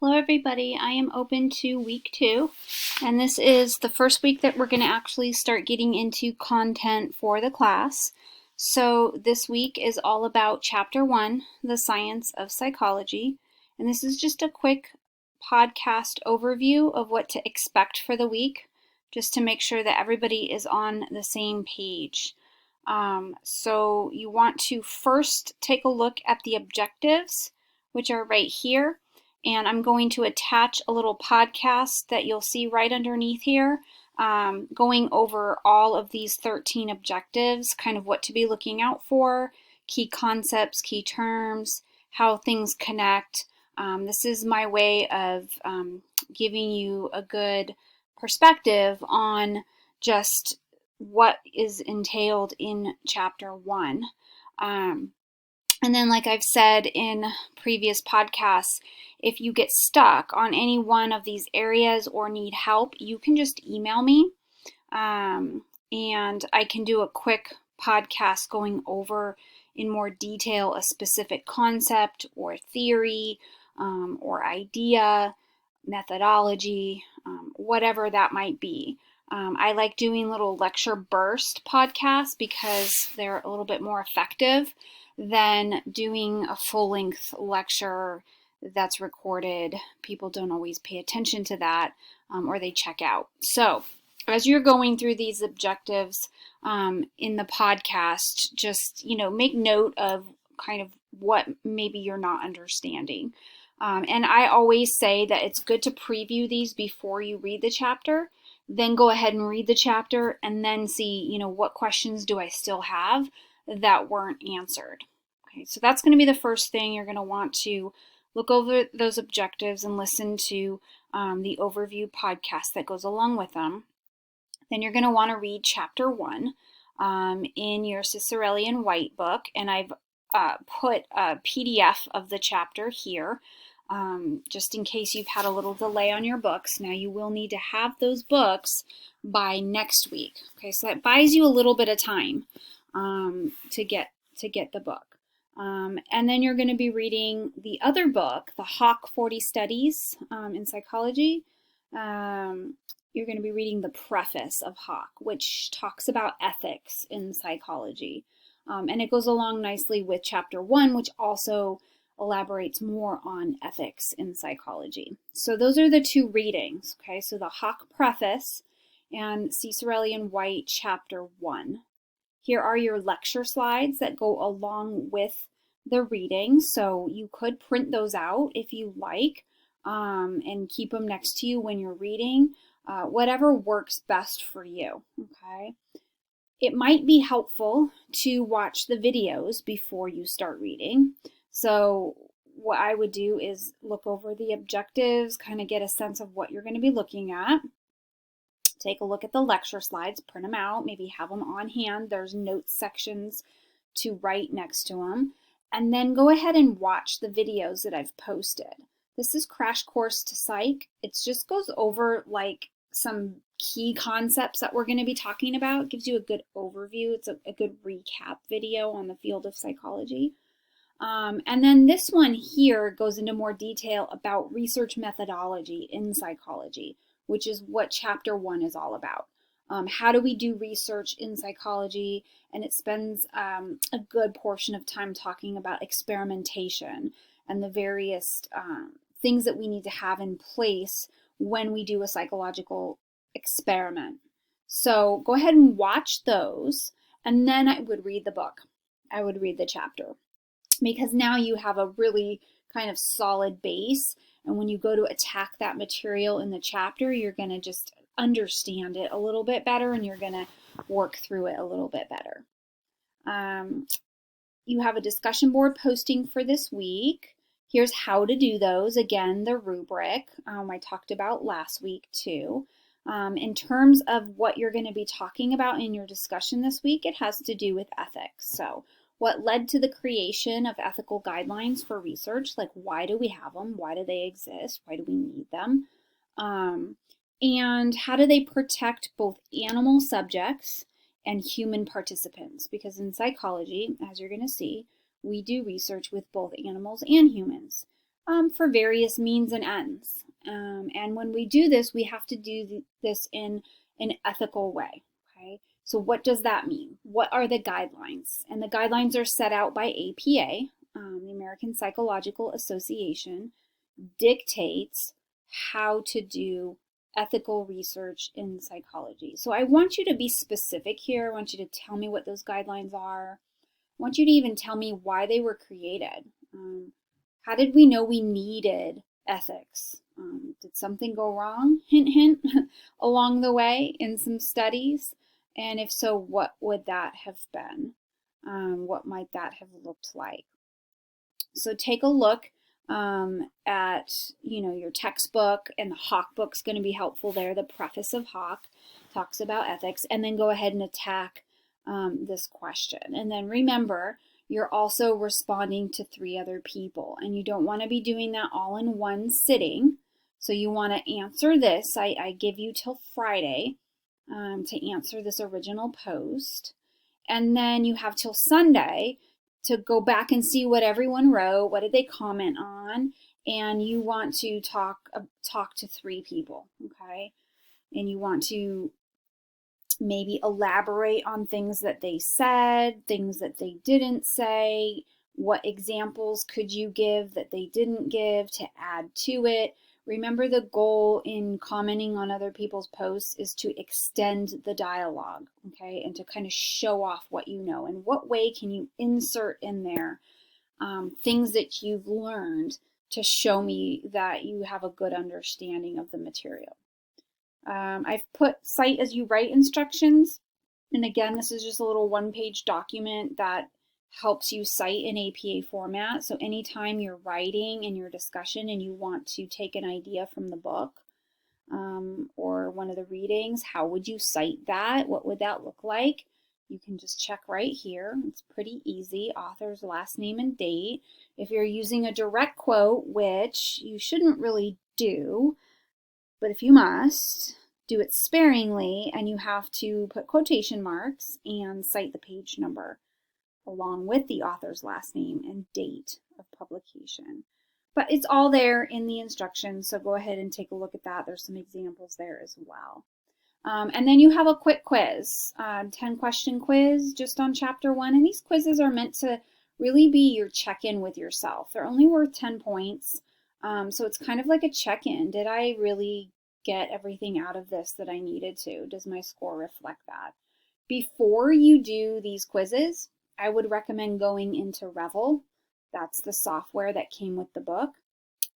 Hello everybody, I am open to week 2, and this is the first week that we're going to actually start getting into content for the class. So this week is all about Chapter 1, The Science of Psychology, and this is just a quick podcast overview of what to expect for the week, just to make sure that everybody is on the same page. So you want to first take a look at the objectives, which are right here. And I'm going to attach a little podcast that you'll see right underneath here, going over all of these 13 objectives, kind of what to be looking out for, key concepts, key terms, how things connect. This is my way of giving you a good perspective on just what is entailed in Chapter 1. And then, like I've said in previous podcasts, if you get stuck on any one of these areas or need help, you can just email me, and I can do a quick podcast going over in more detail a specific concept or theory or idea, methodology, whatever that might be. I like doing little lecture burst podcasts because they're a little bit more effective than doing a full-length lecture that's recorded. People don't always pay attention to that, or they check out. So as you're going through these objectives in the podcast, just make note of kind of what maybe you're not understanding. And I always say that it's good to preview these before you read the chapter. Then go ahead and read the chapter and then see, what questions do I still have that weren't answered. Okay, so that's going to be the first thing. You're going to want to look over those objectives and listen to the overview podcast that goes along with them. Then you're going to want to read Chapter 1 in your Cicerellian White book, and I've put a PDF of the chapter here. Just in case you've had a little delay on your books. Now you will need to have those books by next week. Okay, so that buys you a little bit of time to get the book. And then you're going to be reading the other book, the Hawk 40 Studies in Psychology. You're going to be reading the preface of Hawk, which talks about ethics in psychology. And it goes along nicely with Chapter 1, which also elaborates more on ethics in psychology. So those are the two readings, okay? So the Hawk Preface and Cicerellian White Chapter 1. Here are your lecture slides that go along with the reading, so you could print those out if you like and keep them next to you when you're reading, whatever works best for you, okay? It might be helpful to watch the videos before you start reading. So what I would do is look over the objectives, kind of get a sense of what you're going to be looking at. Take a look at the lecture slides, print them out, maybe have them on hand. There's notes sections to write next to them. And then go ahead and watch the videos that I've posted. This is Crash Course to Psych. It just goes over like some key concepts that we're going to be talking about. It gives you a good overview. It's a good recap video on the field of psychology. And then this one here goes into more detail about research methodology in psychology, which is what Chapter 1 is all about. How do we do research in psychology? And it spends a good portion of time talking about experimentation and the various things that we need to have in place when we do a psychological experiment. So go ahead and watch those, and then I would read the book. I would read the chapter, because now you have a really kind of solid base, and when you go to attack that material in the chapter, you're going to just understand it a little bit better, and you're going to work through it a little bit better. You have a discussion board posting for this week. Here's how to do those. Again, the rubric I talked about last week too. In terms of what you're going to be talking about in your discussion this week, it has to do with ethics. So what led to the creation of ethical guidelines for research? Like, why do we have them? Why do they exist? Why do we need them? And how do they protect both animal subjects and human participants? Because in psychology, as you're going to see, we do research with both animals and humans. for various means and ends. And when we do this, we have to do this in an ethical way. Okay. So what does that mean? What are the guidelines? And the guidelines are set out by APA, the American Psychological Association, dictates how to do ethical research in psychology. So I want you to be specific here. I want you to tell me what those guidelines are. I want you to even tell me why they were created. How did we know we needed ethics? Did something go wrong, hint, hint, along the way in some studies? And if so, what would that have been? What might that have looked like? So take a look at, your textbook, and the Hawke book's going to be helpful there. The preface of Hawke talks about ethics, and then go ahead and attack this question. And then remember, you're also responding to 3 other people, and you don't want to be doing that all in one sitting. So you want to answer this. I give you till Friday to answer this original post. And then you have till Sunday to go back and see what everyone wrote, what did they comment on, and you want to talk to 3 people, okay? And you want to maybe elaborate on things that they said, things that they didn't say, what examples could you give that they didn't give to add to it. Remember, the goal in commenting on other people's posts is to extend the dialogue, okay, and to kind of show off what you know. And what way can you insert in there things that you've learned to show me that you have a good understanding of the material. I've put cite as you write instructions. And again, this is just a little 1-page document that helps you cite in APA format. So anytime you're writing in your discussion and you want to take an idea from the book or one of the readings, how would you cite that? What would that look like? You can just check right here. It's pretty easy. Author's last name and date. If you're using a direct quote, which you shouldn't really do, but if you must, do it sparingly, and you have to put quotation marks and cite the page number along with the author's last name and date of publication. But it's all there in the instructions, so go ahead and take a look at that. There's some examples there as well. And then you have a quick quiz, 10-question quiz just on chapter 1. And these quizzes are meant to really be your check-in with yourself. They're only worth 10 points, so it's kind of like a check-in. Did I really get everything out of this that I needed to? Does my score reflect that? Before you do these quizzes, I would recommend going into Revel. That's the software that came with the book.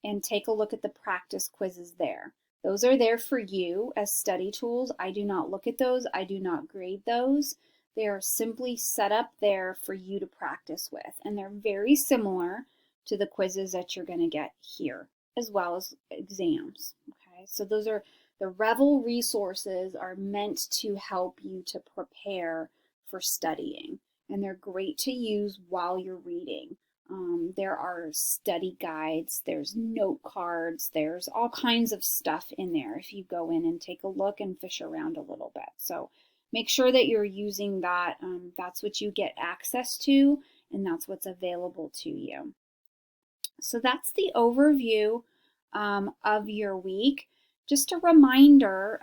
And take a look at the practice quizzes there. Those are there for you as study tools. I do not look at those. I do not grade those. They are simply set up there for you to practice with. And they're very similar to the quizzes that you're going to get here, as well as exams. Okay, so those are the Revel resources are meant to help you to prepare for studying. And they're great to use while you're reading. There are study guides, there's note cards, there's all kinds of stuff in there if you go in and take a look and fish around a little bit. So make sure that you're using that. That's what you get access to, and that's what's available to you. So that's the overview of your week. Just a reminder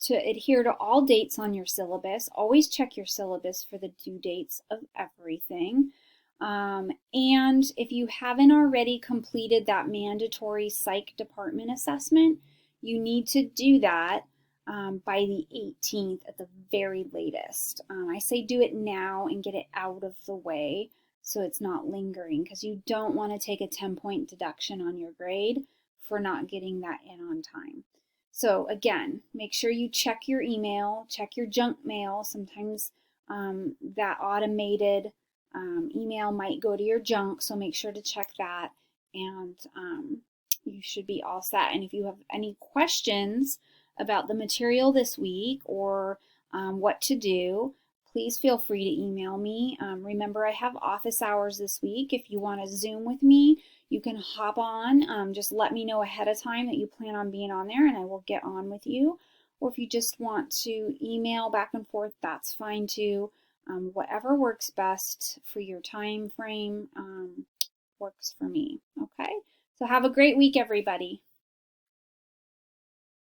to adhere to all dates on your syllabus. Always check your syllabus for the due dates of everything. And if you haven't already completed that mandatory psych department assessment, you need to do that by the 18th at the very latest. I say do it now and get it out of the way so it's not lingering, because you don't want to take a 10-point deduction on your grade for not getting that in on time. So again, make sure you check your email, check your junk mail. Sometimes that automated email might go to your junk, so make sure to check that, and you should be all set. And if you have any questions about the material this week or what to do, please feel free to email me. Remember, I have office hours this week. If you want to Zoom with me, you can hop on. Just let me know ahead of time that you plan on being on there, and I will get on with you. Or if you just want to email back and forth, that's fine too. Whatever works best for your time frame works for me, okay? So have a great week, everybody.